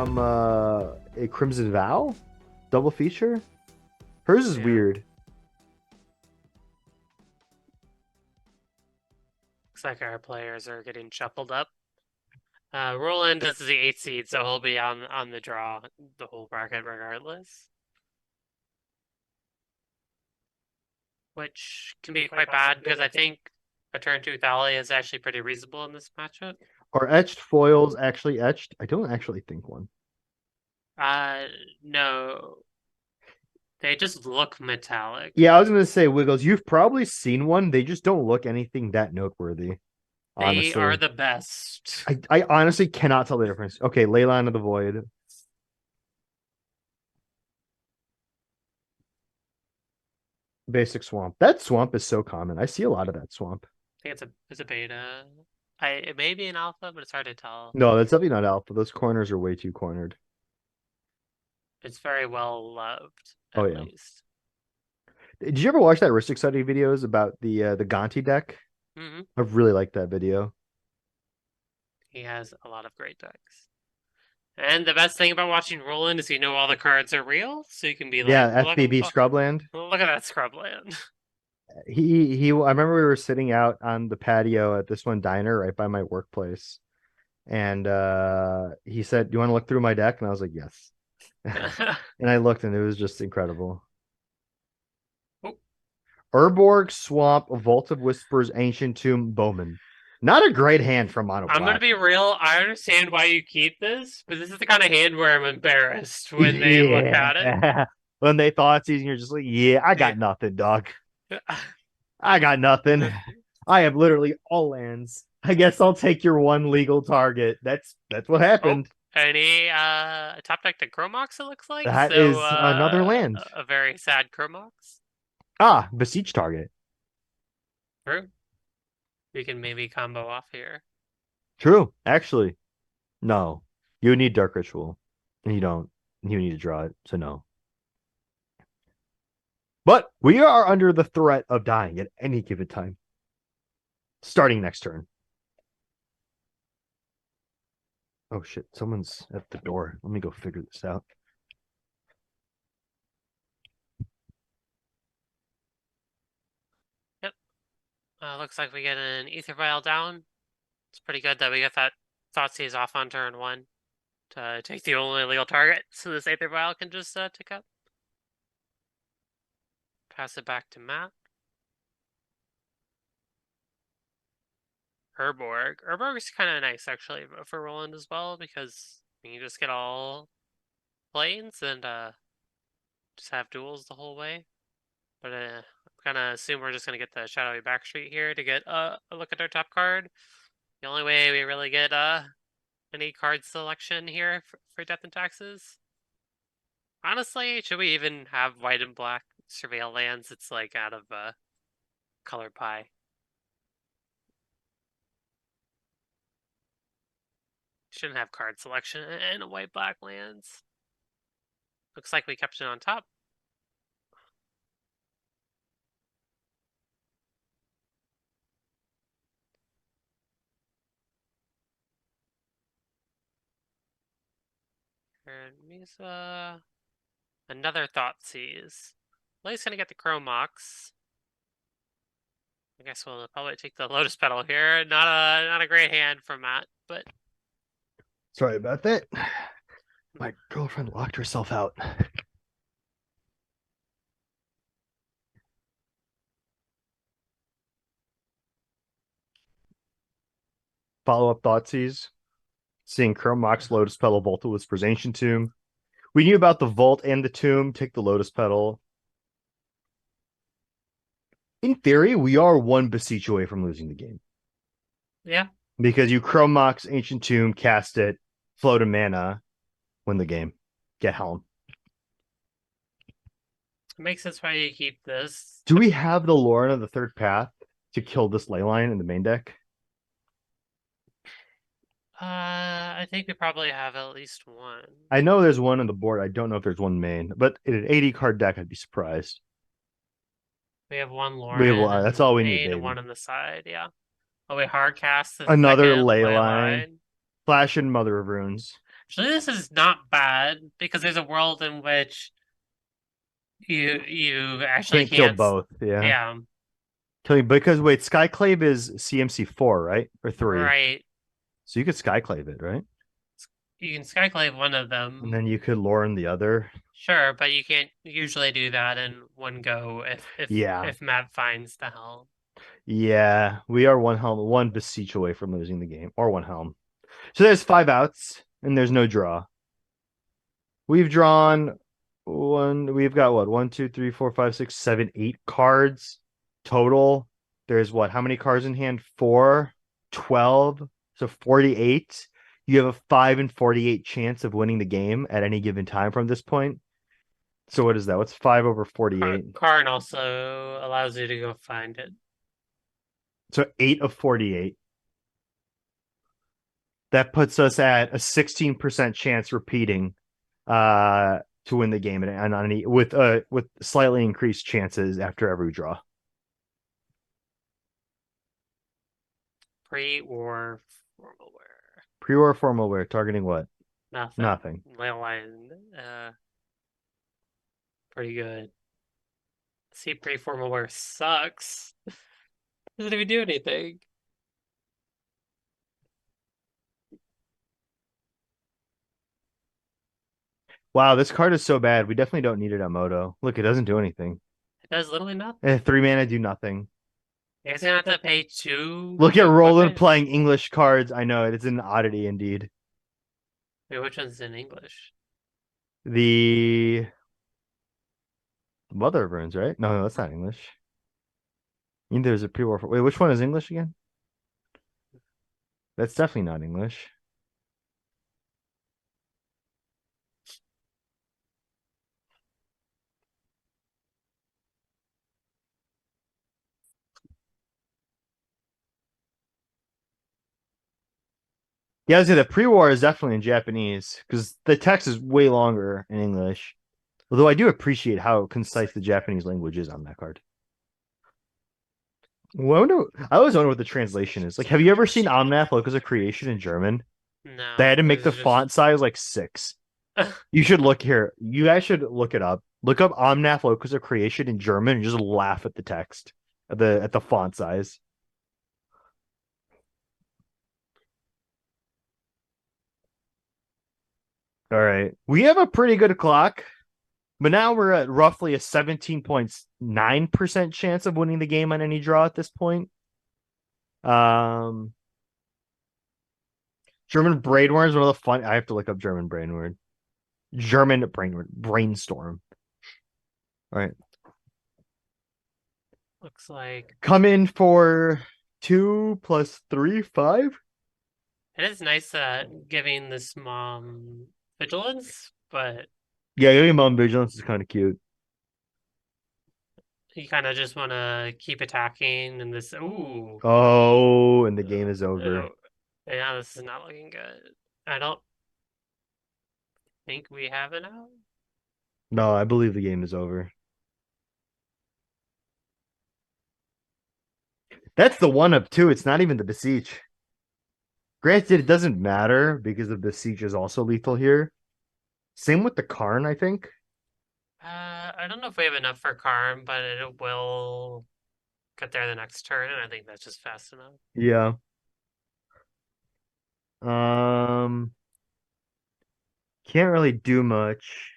from a Crimson Vow double feature. Hers is weird. Looks like our players are getting shuffled up. Roland is the 8th seed, so he'll be on the draw the whole bracket regardless. Which can be quite bad because I think a turn 2 Thali is actually pretty reasonable in this matchup. Are etched foils actually etched? I don't actually think one. No. They just look metallic. Yeah, I was gonna say Wiggles. You've probably seen one. They just don't look anything that noteworthy. They Honestly, are the best. I honestly cannot tell the difference. Okay, Leyline of the Void. Basic swamp. That swamp is so common. I see a lot of that swamp. I think it's a beta. It may be an alpha, but it's hard to tell. No, that's definitely not alpha. Those corners are way too cornered. It's very well loved, Oh at yeah. least. Did you ever watch that Ristic Study videos about the Gonti deck? Mm-hmm. I really liked that video. He has a lot of great decks. And the best thing about watching Roland is you know all the cards are real, so you can be like, Yeah, look, FBB Scrubland. look at that Scrubland. He I remember we were sitting out on the patio at this one diner right by my workplace. And he said, "Do you want to look through my deck?" And I was like, "Yes." And I looked and it was just incredible. Oh. Urborg, Swamp, Vault of Whispers, Ancient Tomb, Bowman. Not a great hand from Mono I'm gonna be real. I understand why you keep this, but this is the kind of hand where I'm embarrassed when they look at it. When they thought season, you're just like, yeah, I got nothing, dog. I got nothing. I have literally all lands. I guess I'll take your one legal target. That's what happened. Any top deck to Chromox, it looks like. That So is another land. a very sad Chromox. Ah, Beseech target. True. We can maybe combo off here. True, actually. No. You need Dark Ritual. And you don't. You need to draw it, so no. But we are under the threat of dying at any given time. Starting next turn. Oh shit, someone's at the door. Let me go figure this out. Yep. Looks like we get an Ether Vial down. It's pretty good that we get that Thoughtseize off on turn 1 to take the only legal target, so this Aether Vial can just tick up. Pass it back to Matt. Urborg is kind of nice, actually, for Roland as well, because you can just get all planes and just have duels the whole way. But I'm kind of assume we're just going to get the Shadowy Backstreet here to get a look at our top card. The only way we really get any card selection here for Death and Taxes. Honestly, should we even have white and black Surveil lands? It's like out of color pie. Shouldn't have card selection in white black lands. Looks like we kept it on top. And Misa. Another Thoughtseize. Well, he's gonna get the Chromox. I guess we'll probably take the Lotus Petal here. Not a great hand from Matt, but sorry about that. My girlfriend locked herself out. Follow-up Thoughtseize. Seeing Chromox, Lotus Petal, Vault of Whispers, Ancient Tomb. We knew about the Vault and the Tomb. Take the Lotus Petal. In theory, we are one Beseech away from losing the game. Yeah. Because you Chromox, Ancient Tomb, cast it, float a mana, win the game. Get Helm. It makes sense why you keep this. Do we have the Lorna of the Third Path to kill this Leyline in the main deck? I think we probably have at least one. I know there's one on the board. I don't know if there's one main, but in an 80 card deck, I'd be surprised. We have one Lorna. That's all we need, baby. And one on the side, yeah. Oh, we hard cast the another second Leyline. Flash and Mother of Runes. Actually, this is not bad because there's a world in which you actually Can't kill can't. both. Yeah. Yeah, Killing because wait, Skyclave is CMC 4, right? Or 3. right. So you could Skyclave it, right? You can skyclave one of And them, then you could Lauren the other. sure, but you can't usually do that in one go Yeah. if map finds the helm. Yeah. We are one helm, one beseech away from losing the game. Or one helm. So there's 5 outs and there's no draw. We've drawn one. We've got what? 1, 2, 3, 4, 5, 6, 7, 8 cards total. There's what? How many cards in hand? Four, 12. So 48. You have a 5 and 48 chance of winning the game at any given time from this point. So what is that? What's 5 over 48? Karn also allows you to go find it. So 8 of 48. That puts us at a 16% chance repeating to win the game and on any with slightly increased chances after every draw. Pre-war formal wear. Pre-war formal wear targeting what? Nothing. Nothing. Leyline, pretty good. See, pre-formal wear sucks. Doesn't even do anything. Wow, this card is so bad. We definitely don't need it at Moto. Look, it doesn't do anything. It does literally nothing. 3 mana do nothing. You guys gonna have to pay two Look at to equip Roland it? playing English cards. I know it. It's an oddity indeed. Wait, which one's in English? The Mother of Runes, right? No, that's not English. Neither is a pre-war. Wait, which one is English again? That's definitely not English. Yeah, I was say the pre-war is definitely in Japanese because the text is way longer in English. Although I do appreciate how concise the Japanese language is on that card. I always wonder what the translation is. Like, have you ever seen Omnath Locus of Creation in German? They had No, to make this the is just. font size like 6. You should look here. You guys should look it up. Look up Omnath Locus of Creation in German and just laugh at the text, at the font size. All right, we have a pretty good clock, but now we're at roughly a 17.9% chance of winning the game on any draw at this point. Um, German brainworm is one of the fun. I have to look up German brainword. German brainword brainstorm. All right, Looks like come in for 2 + 3, 5. it is nice giving this mom vigilance, but Yeah, your mom vigilance is kind of cute. you kind of just want to keep attacking and this. Ooh, Oh, and the game is uh, over. yeah, this is not looking good. I don't think we have it out. No, I believe the game is over. That's the one of two. It's not even the beseech. Granted, it doesn't matter because the beseech is also lethal here. Same with the Karn, I think. I don't know if we have enough for Karm, but it will get there the next turn, and I think that's just fast enough. Yeah. Um, can't really do much.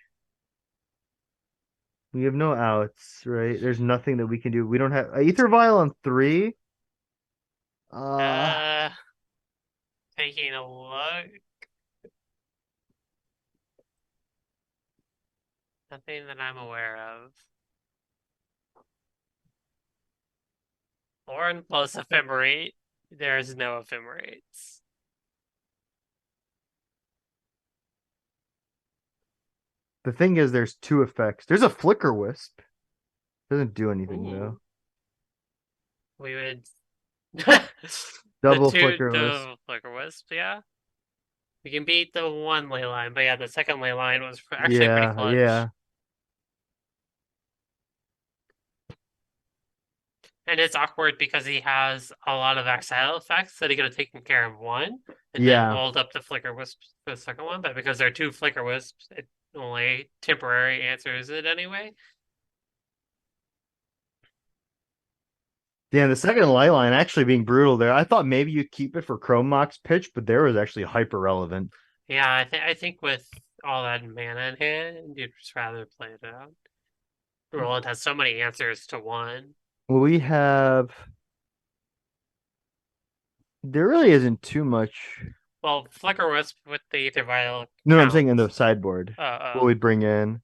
We have no outs, right? There's nothing that we can do. We don't have Aether Vial on 3. Uh, Uh, Taking a look. Nothing that I'm aware of. Lauren plus ephemerate. There's no ephemerates. the thing is, there's 2 effects. There's a Flicker Wisp. Doesn't do anything Ooh, though. we would Double Flicker Wisp. the flicker wisp, yeah. We can beat the one ley line, but yeah, the second ley line was actually pretty Yeah, clutch. yeah. And it's awkward because he has a lot of exile effects that he could have taken care of one and then Yeah. walled up the Flicker Wisps for the second one, but because there are two Flicker Wisps, it only temporary answers it anyway. Yeah, the second ley line actually being brutal there. I thought maybe you'd keep it for Chrome Mox pitch, but there was actually hyper relevant. Yeah, I think with all that mana in hand, you'd just rather play it out. Roland has so many answers to one. Well, we have there really isn't too much. Well, Flicker Wisp with the Ether Vial No, no, I'm saying in the counts. sideboard. What Oh, we'd bring in.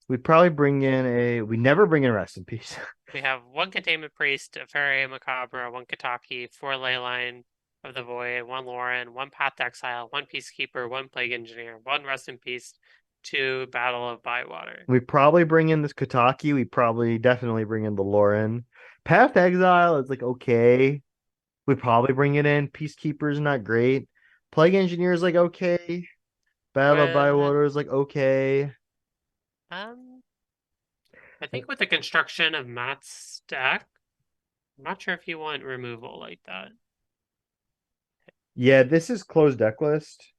We'd probably bring in a we never bring in Rest in Peace. we have one Containment Priest, a Fairy Macabre, one Kataki, four Leyline of the Void, one Lauren, one Path to Exile, one Peacekeeper, one Plague Engineer, one Rest in Peace, two Battle of Bywater. We probably bring in this Kataki. We probably definitely bring in the Lauren. Path to Exile is like okay. We'd probably bring it in. Peacekeeper is not great. Plague Engineer is like okay. Battle by With Water is like okay. um, I think with the construction of Matt's deck, I'm not sure if you want removal like that. Yeah, this is closed deck list.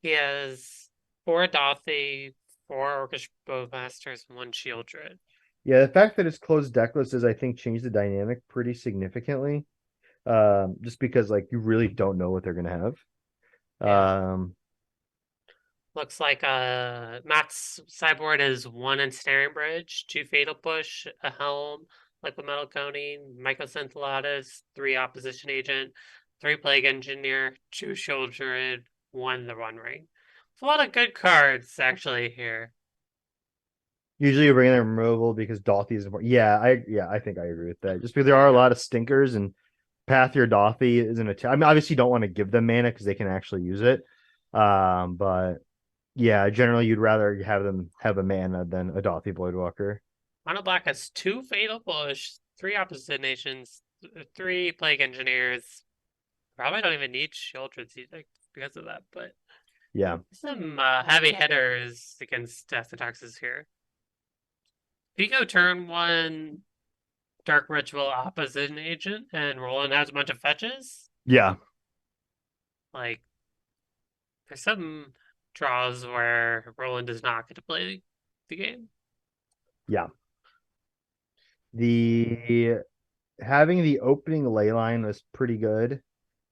He has four Dothy, four Orcish Bowmasters, and one Shieldred. Yeah, the fact that it's closed deck list is I think changed the dynamic pretty significantly. Just because like you really don't know what they're gonna have. Yeah. Um, Looks like Matt's sideboard is one Ensnaring Bridge, two Fatal Push, a Helm, Liquid Metal Coning, Mycosynthellatus, three Opposition Agent, three Plague Engineer, two Shieldred, one the Run Ring. It's a lot of good cards actually here. Usually you bring in a removal because Dothy is important. I think I agree with that. Just because there There are you a go. lot of stinkers and Path your Dothy isn't a. I mean, obviously you don't want to give them mana because they can actually use it. But yeah, generally you'd rather have them have a mana than a Dothy Voidwalker. Mono Black has two Fatal Push, three Opposite Nations, three Plague Engineers. Probably don't even need Shieldred because of that, but Yeah, some heavy hitters against Death Taxes here. If you go turn one Dark Ritual Opposition Agent and Roland has a bunch of fetches, yeah, like there's some draws where Roland does not get to play the game. yeah. The having the opening ley line was pretty good.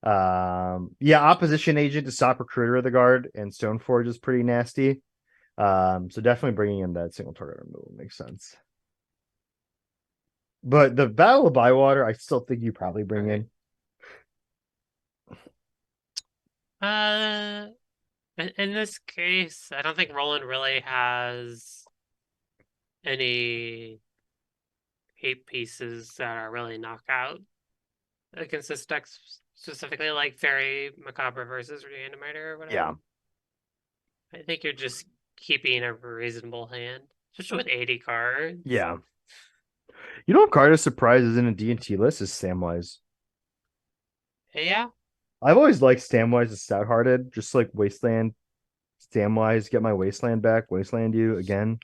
Yeah, opposition agent to stop recruiter of the guard and Stoneforge is pretty nasty. So definitely bringing in that single target removal makes sense. But the Battle of Bywater, I still think you probably All bring right. in. Uh, in this case, I don't think Roland really has any hate pieces that are really knockout against this deck specifically, like Fairy Macabre versus Reanimator or whatever. Yeah, I think you're just keeping a reasonable hand, especially with 80 cards. yeah. You know what card is surprises in a D&T list is Samwise. Yeah, I've always liked Samwise as stout hearted, just like Wasteland. Samwise, get my Wasteland back, Wasteland you again.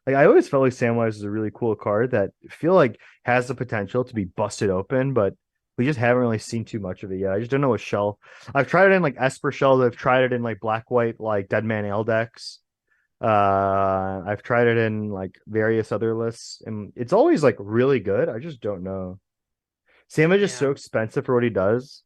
Like I always felt like Samwise is a really cool card that I feel like has the potential to be busted open, but we just haven't really seen too much of it yet. I just don't know what shell. I've tried it in like Esper shells. I've tried it in like black white like Dead Man Ale decks. I've tried it in like various other lists, and it's always like really good. I just don't know. Sam is just yeah, so expensive for what he does.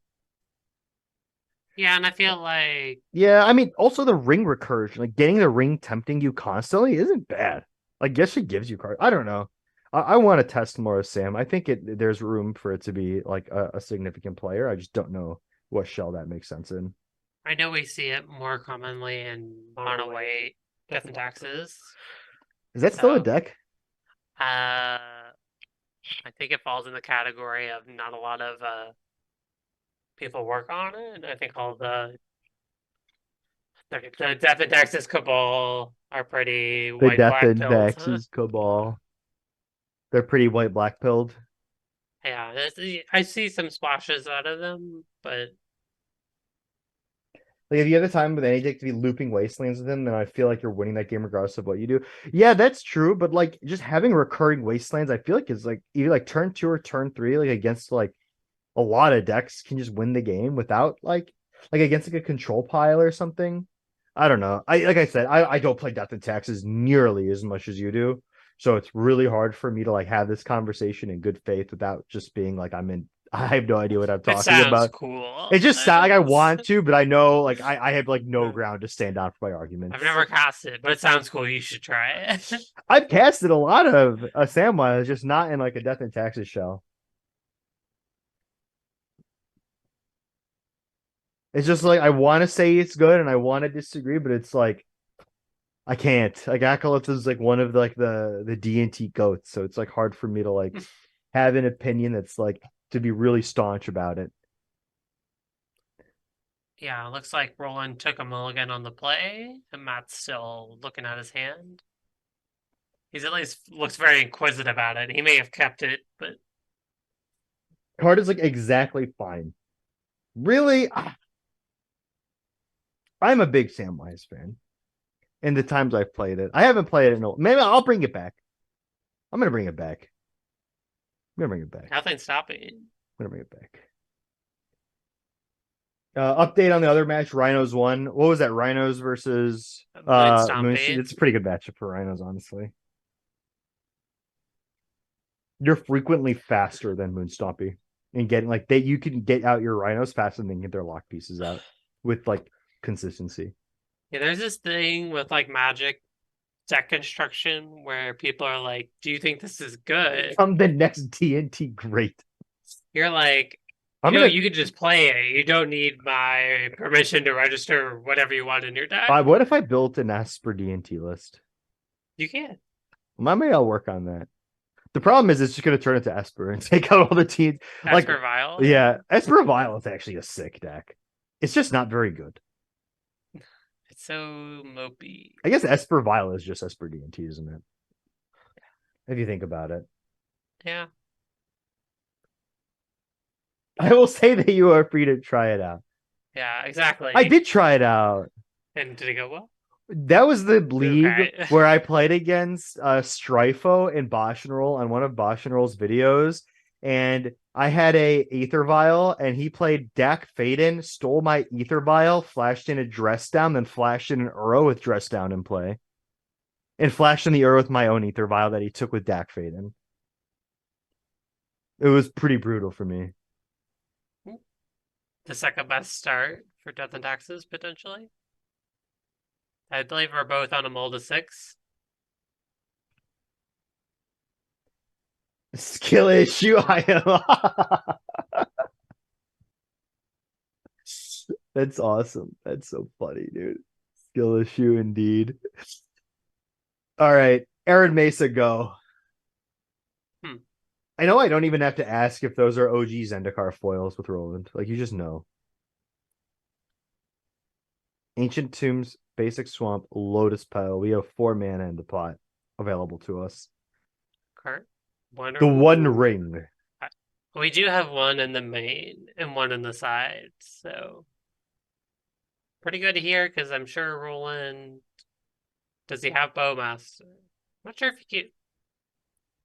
yeah, and I feel like Yeah, I mean, also the ring recursion, like getting the ring tempting you constantly isn't bad. Like, yes, she gives you cards. I don't know. I want to test more of Sam. I think there's room for it to be like a significant player. I just don't know what shell that makes sense in. I know we see it more commonly in mono white Death and Taxes. Is that still a So, deck? I think it falls in the category of not a lot of people work on it. And I think all the Death and Taxes cabal are pretty The white Death black and pilled. Taxes Cabal. They're pretty white black pilled. Yeah, I see some splashes out of them, but Like if you have the time with any deck to be looping wastelands with him, then I feel like you're winning that game regardless of what you do. Yeah, that's true, but like just having recurring wastelands, I feel like is like either like turn two or turn three, like against like a lot of decks can just win the game without like against like a control pile or something. I don't know. I like I said, I don't play Death and Taxes nearly as much as you do. So it's really hard for me to like have this conversation in good faith without just being like I have no idea what I'm It talking sounds about. cool. It just sounds like I want to, but I know like I have like no ground to stand on for my I've arguments. never cast it, but it sounds cool. You should try it. I've casted a lot of Samwise, just not in like a Death and Taxes shell. It's just like I want to say it's good and I want to disagree, but it's like I can't. Like Akalith is like one of like the D&T goats, so it's like hard for me to like have an opinion that's like to be really staunch about it. Yeah, looks like Roland took a mulligan on the play, and Matt's still looking at his hand. He's at least looks very inquisitive about it. He may have kept it, but Card is like exactly fine. Really, I'm a big Samwise fan. In the times I've played it, I haven't played it in a maybe I'll bring it back. I'm gonna bring it back. I'm gonna bring it back. nothing's stopping. I'm gonna bring it back. Update on the other match. Rhinos won. What was that? Rhinos versus Moon Moonseed. stomping. It's a pretty good matchup for Rhinos, honestly. You're frequently faster than Moonstompy and getting like they you can get out your Rhinos faster than they can get their lock pieces out with like consistency. Yeah, there's this thing with like Magic deck construction where people are like, "Do you think this is good?" I'm the next TNT great. You're like, I'm gonna. you could just play it. You don't need my permission to register whatever you want in your deck. What if I built an Esper DNT list? You can. Maybe I'll work on that. The problem is it's just gonna turn into Esper and take out all the teams. That's Like, for Vile, yeah. yeah, Esper Vile is actually a sick deck. It's just not very good. It's so mopey. I guess Esper Vile is just Esper DNT, isn't it? If you think about it. Yeah. I will say that you are free to try it out. Yeah, I exactly. did try it out. And did it go well? That was the league Okay. where I played against Strifo and Bosch and Roll on one of Bosch and Roll's videos. And I had a Ether Vial, and he played Dak Faden, stole my Ether Vial, flashed in a Dress Down, then flashed in an Uro with Dress Down in play. And flashed in the Uro with my own Ether Vial that he took with Dak Faden. It was pretty brutal for me. The second best start for Death and Taxes, potentially. I believe we're both on a mold of 6. Skill issue. I am. That's awesome. That's so funny, dude. Skill issue indeed. All right, Aaron Mesa, go. Hmm. I know I don't even have to ask if those are OG Zendikar foils with Roland. Like you just know. Ancient Tombs, Basic Swamp, Lotus Pile. We have 4 mana in the pot available to us. Current. The One Ooh. Ring. We do have one in the main and one in the side, so pretty good here because I'm sure Roland. Does he have Bowmaster? I'm not sure if he can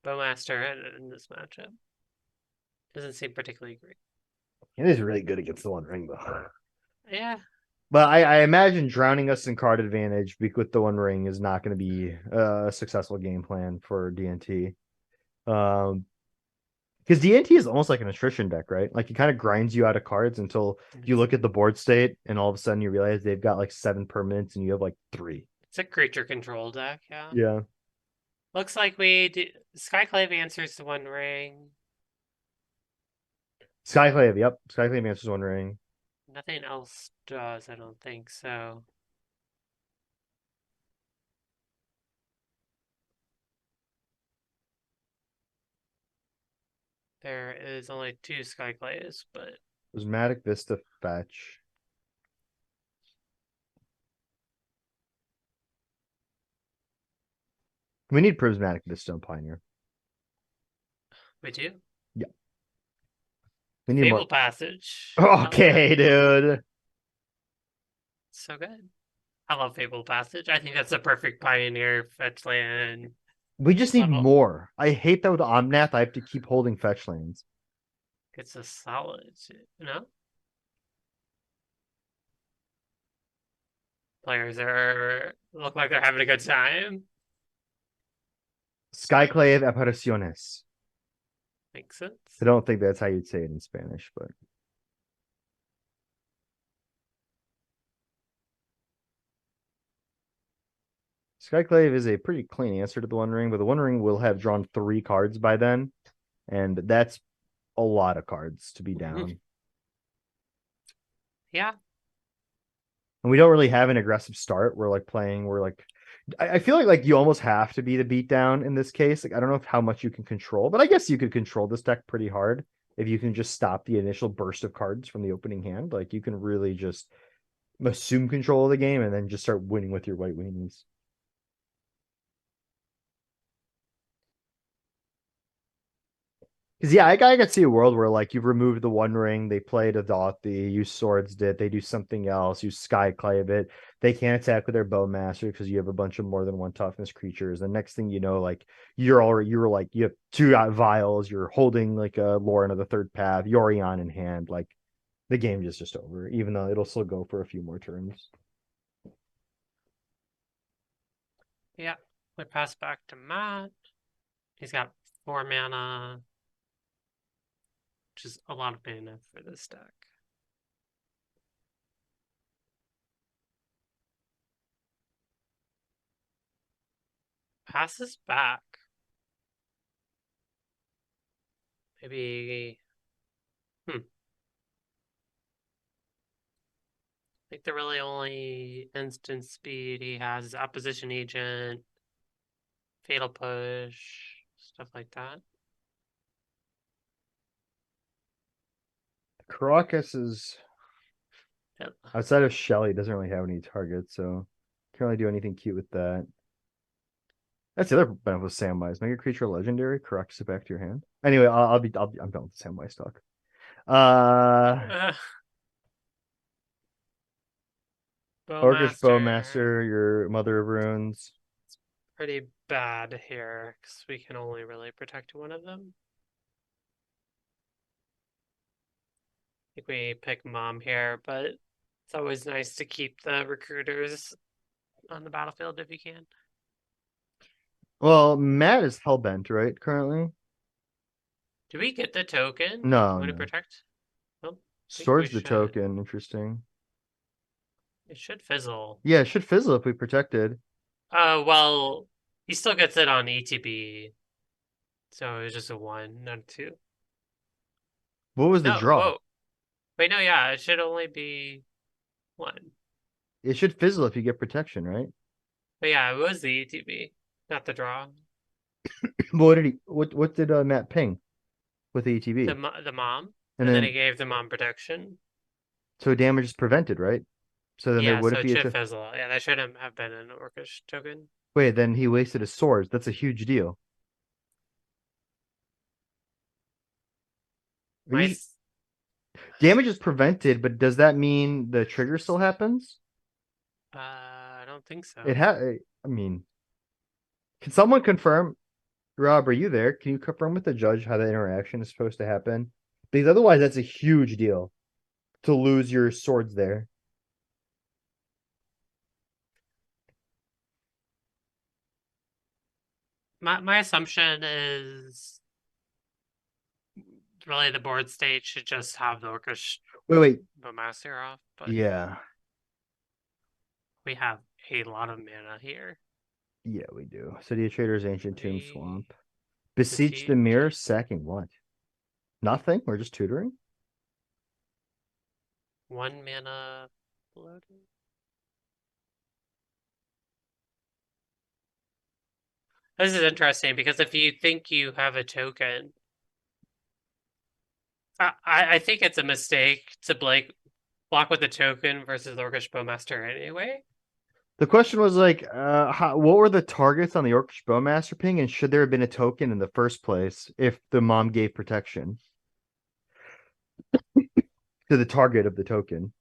Bowmaster in this matchup. Doesn't seem particularly great. It is really good against the One Ring, though. Yeah. But I imagine drowning us in card advantage with the One Ring is not going to be a successful game plan for DNT. Because DNT is almost like an attrition deck, right? Like it kind of grinds you out of cards until you look at the board state and all of a sudden you realize they've got like 7 permanents and you have like 3. It's a creature control deck, yeah. Yeah. Looks like we do. Skyclave answers to One Ring. Skyclave, yep. Skyclave answers One Ring. Nothing else does, I don't think so. There is only 2 Skyclaves, but Prismatic Vista fetch. We need Prismatic Vista and Pioneer. we do. Yeah. We need Fable more. Passage. Hell yeah. Okay, dude. so good. I love Fable Passage. I think that's a perfect pioneer fetch land We just need level. more. I hate that with Omnath. I have to keep holding fetch lanes. It's a solid, you know? Players are look like they're having a good time. Skyclave Apariciones. Makes sense. I don't think that's how you'd say it in Spanish, but Skyclave is a pretty clean answer to the One Ring, but the One Ring will have drawn 3 cards by then, and that's a lot of cards to be down. Yeah. And we don't really have an aggressive start. We're like I feel like you almost have to be the beatdown in this case. Like I don't know how much you can control, but I guess you could control this deck pretty hard if you can just stop the initial burst of cards from the opening hand. Like you can really just assume control of the game and then just start winning with your white weenies. Because yeah, I could see a world where like you've removed the One Ring, they played a Dothi, you swords it, they do something else, you Skyclave it, they can't attack with their Bowmaster because you have a bunch of more than one toughness creatures. The next thing you know, like you have 2 vials, you're holding like a Lauren of the Third Path, Yorion in hand, like the game is just over, even though it'll still go for a few more turns. Yeah. We pass back to Matt. He's got 4 mana, which is a lot of mana for this deck. Passes back. Maybe. I think the really only instant speed he has is Opposition Agent, Fatal Push, stuff like that. Caracas is Yep. outside of Shelly, doesn't really have any targets, so can't really do anything cute with that. That's the other benefit of Samwise. Make a creature legendary, corrects it back to your hand. Anyway, I'm done with the Samwise talk. Uh, Orcish Bowmaster, Bowmaster, your Mother of Runes. pretty bad here because we can only really protect one of them. I think we pick Mom here, but it's always nice to keep the recruiters on the battlefield if you can. Well, Matt is Hellbent, right? Currently? Do we get the token No, when we no. protect? Oh, I think we Sword's the should. token. Interesting. It should fizzle. Yeah, it should fizzle if we protected. Well, he still gets it on ETB, so it's just a 1, not a 2. What was the No, draw? whoa. Wait, no, yeah, it should only be 1. It should fizzle if you get protection, right? But yeah, it was the ETB, not the draw. What did Matt ping with the ETB? The mom, And and then he then gave the mom protection. so damage is prevented, right? So then there Yeah, so wouldn't it be a should fizzle. Yeah, that shouldn't have been an Orcish token. wait, then he wasted his swords. That's a huge deal. Are My, you damage is prevented, but does that mean the trigger still happens? I don't think It so. ha I mean, can someone confirm? Rob, are you there? Can you confirm with the judge how that interaction is supposed to happen? Because otherwise, that's a huge deal to lose your swords there. My assumption is really the board state should just have the Orcish Wait. Master off, but Yeah. we have a lot of mana here. Yeah, we do. City of Traders, Ancient Tomb We Swamp. Beseech the besiege Mirror, sacking what? Nothing? We're just tutoring? 1 mana bloated. This is interesting because if you think you have a token, I think it's a mistake to block with a token versus Orcish Bowmaster anyway. The question was like, what were the targets on the Orcish Bowmaster ping, and should there have been a token in the first place if the mom gave protection to the target of the token?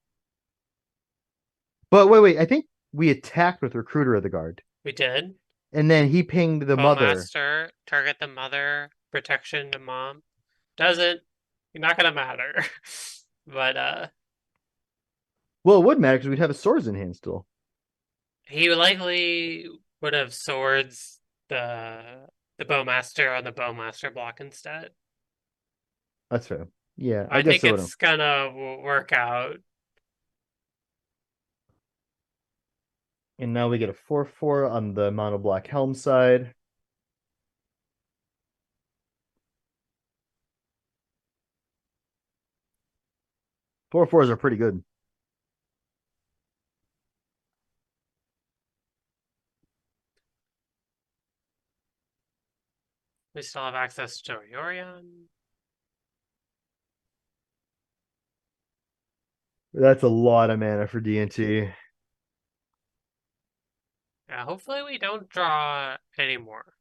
But wait. I think we attacked with Recruiter of the Guard, We did. and then he pinged the mother. Bowmaster, target the mother, protection to mom. Doesn't, not gonna matter. But Well, it would matter because we'd have his swords in hand still. he likely would have swords the bowmaster on the bowmaster block instead. That's fair. Yeah, I I guess think it would have. it's gonna work out. And now we get a 4/4 on the mono black Helm side. 4/4s are pretty good. We still have access to Orion. That's a lot of mana for D&T. Yeah, hopefully we don't draw anymore.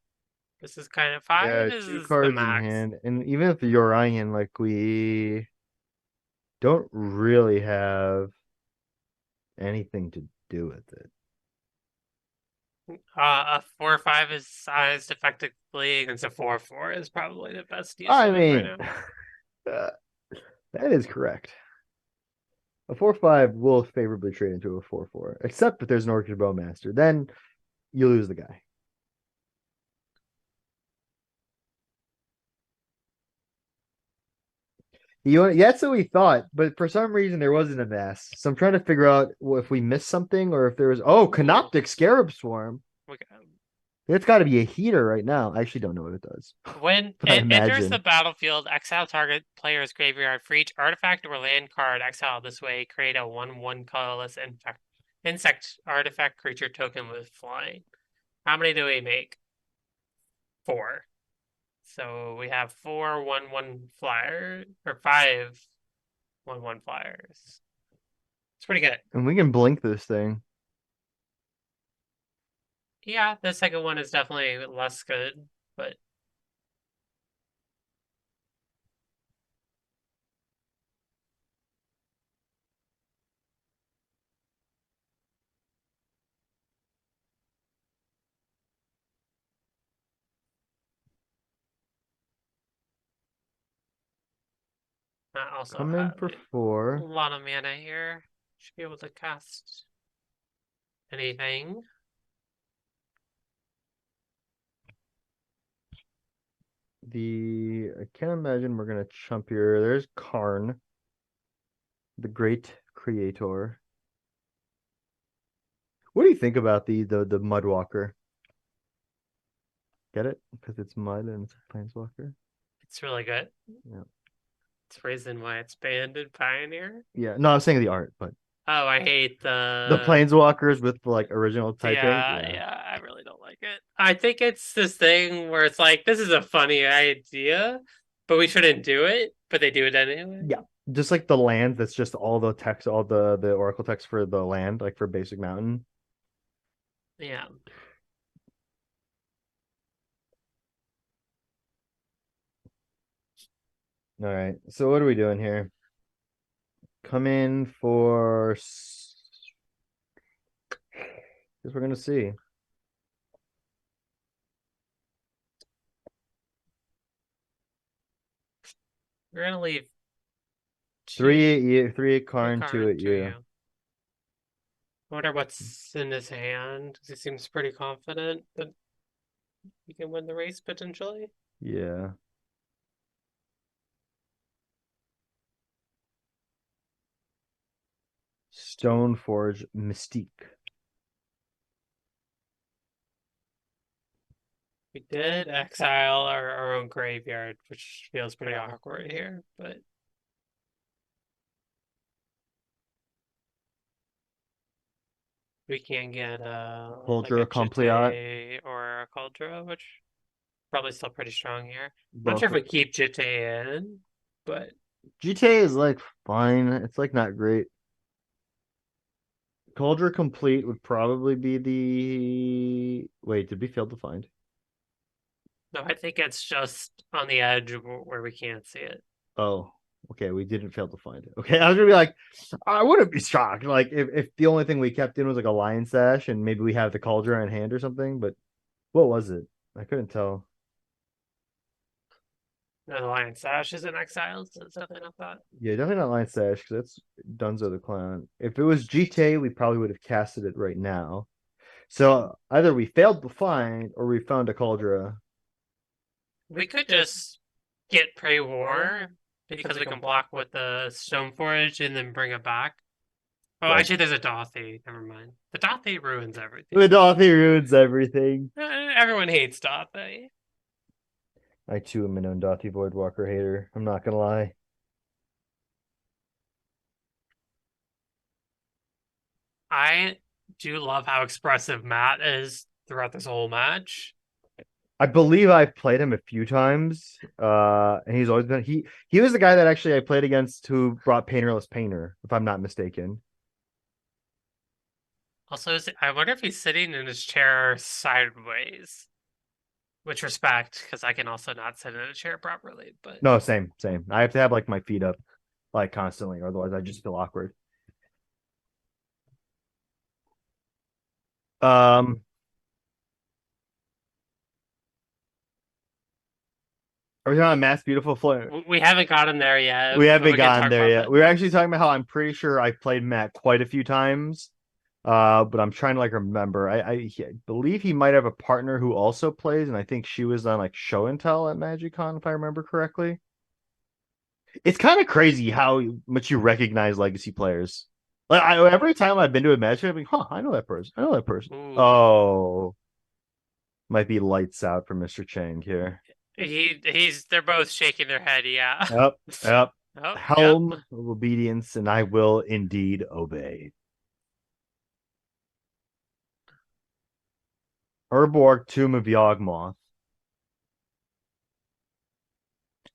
This is kind of Yeah, five two is the cards in max. hand. And even if the Orion, like, we don't really have anything to do with it. A 4/5 is sized effectively against a 4/4 is probably the best use I of it right mean, now. uh, that is correct. A 4/5 will favorably trade into a 4/4, except if there's an Orchid Bowmaster. Then you lose the guy. That's what we thought, but for some reason there wasn't a mass. So I'm trying to figure out if we missed something or if there was. Oh, Canoptic Scarab Swarm. It's got to be a heater right now. I actually don't know what it does, When but I it enters the imagine. battlefield, exile target player's graveyard for each artifact or land card exiled this way. Create a 1/1 colorless insect artifact creature token with flying. How many do we make? Four. So we have 4/1/1 flyer or 5/1/1 flyers. It's pretty good. And we can blink this thing. Yeah, the second one is definitely less good, but I also Come in have for a 4. lot of mana here. Should be able to cast anything. I can't imagine we're gonna chump here. There's Karn, the great creator. What do you think about the Mudwalker? Get it? Because it's mud and it's a planeswalker. It's really good. Yeah. It's the reason why it's banned in Pioneer. Yeah. No, I was saying the art, but Oh, I hate the the. planeswalkers with like original typing. Yeah, Yeah. yeah, I really don't like it. I think it's this thing where it's like, this is a funny idea, but we shouldn't do it, but they do it anyway. Yeah. Just like the land, that's just all the text, all the oracle text for the land, like for basic mountain. Yeah. All right. So what are we doing here? Come in for. Guess we're gonna see. We're gonna leave 3 two 8 you, 3 8 a Karn, 2 card 8 to you. you. I wonder what's in his hand. He seems pretty confident that he can win the race potentially. Yeah. Stoneforge Mystique. We did exile our own graveyard, which feels pretty awkward here, but we can get like a Culture Compleat. Jite or a Cauldra, which probably still pretty strong here. I'm not sure Both. if we keep Jite in, but GTA is like fine. It's like not great. Cauldron Complete would probably be the. Wait, did we fail to find? no, I think it's just on the edge where we can't see it. Oh. Okay, we didn't fail to find it. Okay, I was gonna be like, I wouldn't be shocked. Like if the only thing we kept in was like a lion sash and maybe we have the cauldron in hand or something. But what was it? I couldn't tell. No, the Lion Sash is in exile, so it's definitely not that. Yeah, definitely not lion sash because that's Dunzo the clown. If it was GTA, we probably would have casted it right now. So either we failed to find or we found a cauldron. We could just get pre-war because we can block with the Stone Forge and then bring it back. Oh, Right. actually, there's a Dothy. Never mind. The Dothy ruins everything. The Dothy ruins everything. Everyone hates Dothy. I too am a known Dothy Voidwalker hater. I'm not gonna lie. I do love how expressive Matt is throughout this whole match. I believe I've played him a few times. And he's always been he was the guy that actually I played against who brought Painterless Painter, if I'm not mistaken. Also, I wonder if he's sitting in his chair sideways. Which respect, because I can also not sit in a chair properly. But No, same. I have to have like my feet up like constantly, otherwise I just feel awkward. Um, are we talking about Matt's beautiful flare? we haven't gotten there yet, We but haven't we can gotten talk there about yet. that. We were actually talking about how I'm pretty sure I played Matt quite a few times. But I'm trying to like remember. I believe he might have a partner who also plays, and I think she was on like show and tell at MagicCon, if I remember correctly. It's kind of crazy how much you recognize legacy players. Like every time I've been to a match, I'm like, huh, I know that person. I know that person. Ooh, Oh, might be lights out for Mr. Chang here. they're both shaking their head. Yeah. Yep, yep. Oh, yep. Helm of obedience, and I will indeed obey. Urborg, Tomb of Yawgmoth.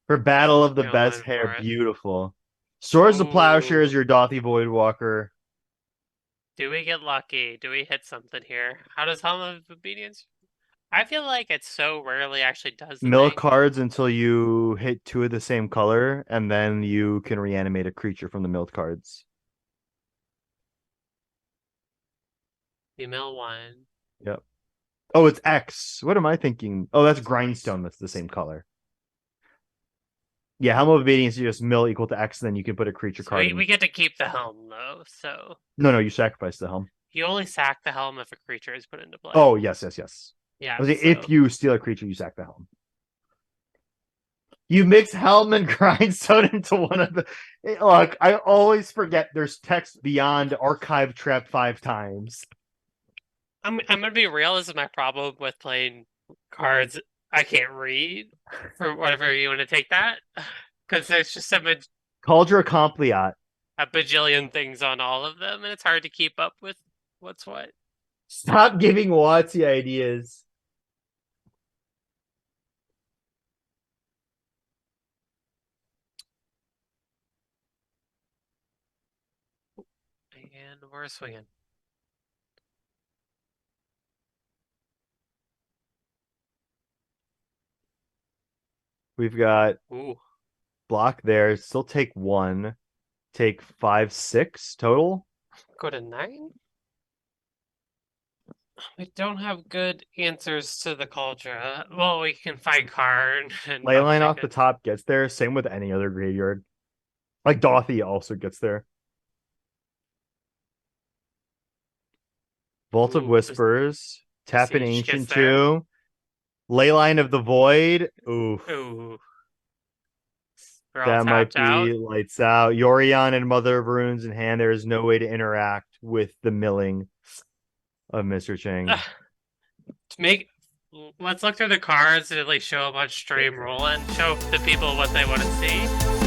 For Battle of the Best Going Hair, for it. beautiful. Swords of Plowshares, Ooh. your Dothy Voidwalker. Do we get lucky? Do we hit something here? How does Helm of Obedience? I feel like it so rarely actually does the Mill thing. cards until you hit two of the same color, and then you can reanimate a creature from the milled cards. You mill one. Yep. Oh, it's X. What am I thinking? Oh, that's Grindstone. That's the same color. Yeah, Helm of Obedience, you just mill equal to X, then you can put a creature So card we in. get to keep the helm though. So No, you sacrifice the Helm. you only sack the helm if a creature is put into play. Oh, yes. Yeah. I was like, if So you steal a creature, you sack the Helm. You mix Helm and Grindstone into one of the. Look, I always forget there's text beyond Archive Trap 5 times. I'm gonna be real. This is my problem with playing cards I can't read for whatever you want to take that, because there's just Cauldron Compliat. a bajillion things on all of them, and it's hard to keep up with what's what. Stop giving Watsy ideas. And we're swinging. We've got Ooh, block there. Still take one. Take 5, 6 total. go to 9. We don't have good answers to the culture. Well, we can find card and Leyline uptick off the it. top gets there. Same with any other graveyard. Like Dothy also gets there. Vault of Ooh, Whispers. Tap an Siege gets Ancient there. 2. Leyline of the Void. Oof. Ooh, we're all That might tapped out. be lights out. Yorion and Mother of Runes in hand. There is no way to interact with the milling of Mr. Chang. To make, let's look through the cards and at least show a bunch stream Roland, show the people what they want to see.